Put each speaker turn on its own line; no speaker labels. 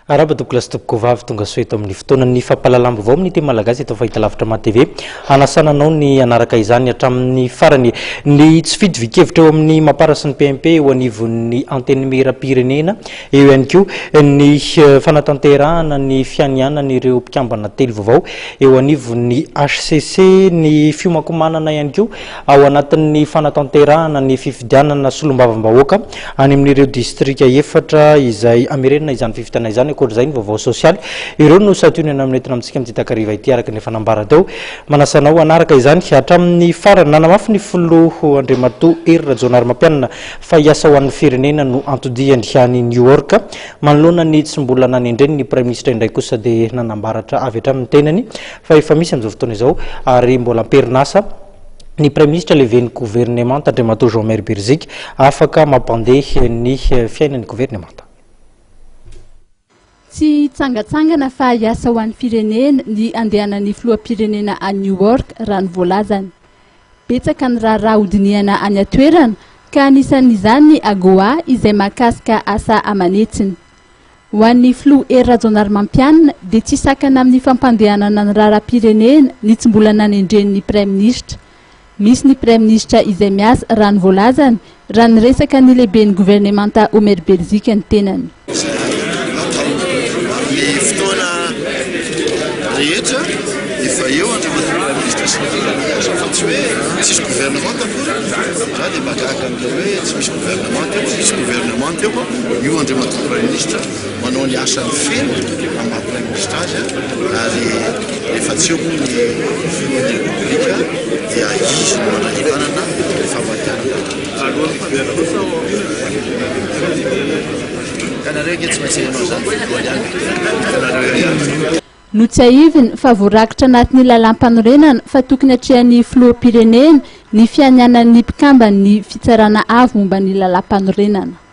Araba doklas topoko vavy tonga soeto amin'ny fotoanan'ny fampalalambo vao amin'ny teny malagasy eto fahita lavitra ma TV anasananao ny anaraka izany hatramin'ny farany ny tsy fidy vikevitra eo amin'ny mamparasy ny PMP eo anivon'ny antenne pirenena eo ihany koa ny fanatanterahana ny fianianana ireo mpikambana telo vaovao eo anivon'ny HCC ny fiomankomanana ihany koa ao anatin'ny fanatanterahana ny fifidianana solombavam-bahoaka any amin'ireo distrika efatra izay amirenina izany fifitana izany korzay vaovao social ireo no satonana aminentina amintsika mitakariva ity araka ny fanambara teo manasanao anaraka izany hatramin'ny farany nanamafy ny filoha Andriamatoa Hery Rajaonarimampianina fa hiasa ho an'ny firenena no anton-diany any New York manoloana ny tsy mbola nanendreny ny Praiministra indray kosa dia nanambaratra avy hatramin'ny tenany fa efa misy amin'izao fotoana izao ary mbola amperinasa ny Praiministra lehiben'ny governementa Andriamatoa Omer Beriziky afaka mampandeha ny fiainan'ny governementa.
Tsy tsangatsangana fa hiasa ho an'ny firenena ny andehanan'ny filoham-pirenena a New York raha ny voalazany. Betsaka ny raharaha hodiniana any atoerana ka anisan'izany ny AGOA izay mahakasika asa amanetsiny. Ho an'ny filoha Hery Rajaonarimampianina dia tsy sakana amin'ny fampandehanana ny raharaha-pirenena ny tsy mbola nanendren'ny Praiministra. Misy ny Praiministra izay miasa raha ny voalazany raha ny resaka ny lehiben'ny governementa Omer Beriziky ny tenany.
Rehetra efa eo Praiministra sy fa tsy hoe tsisy governementa za dia mahagaga amin'ilay hoe tsy misy governementa eo misy governementa eo io Andriamatoa Praiministra manao ny asany feno amin'ny Praiministra azy ary rehefa tsy eo moa ny filohan'ny republika dia izy no mandraikanana famadianana kanareo tsy maintsy hainao zany filohan'ny kanareo
No tsy aiviny fa voarakitra anatin'ny lalam-panorenana fa tokony hatrehan'ny filoham-pirenena ny fianianan'ny mpikambana ny fitsarana avy momba ny lalam-panorenana.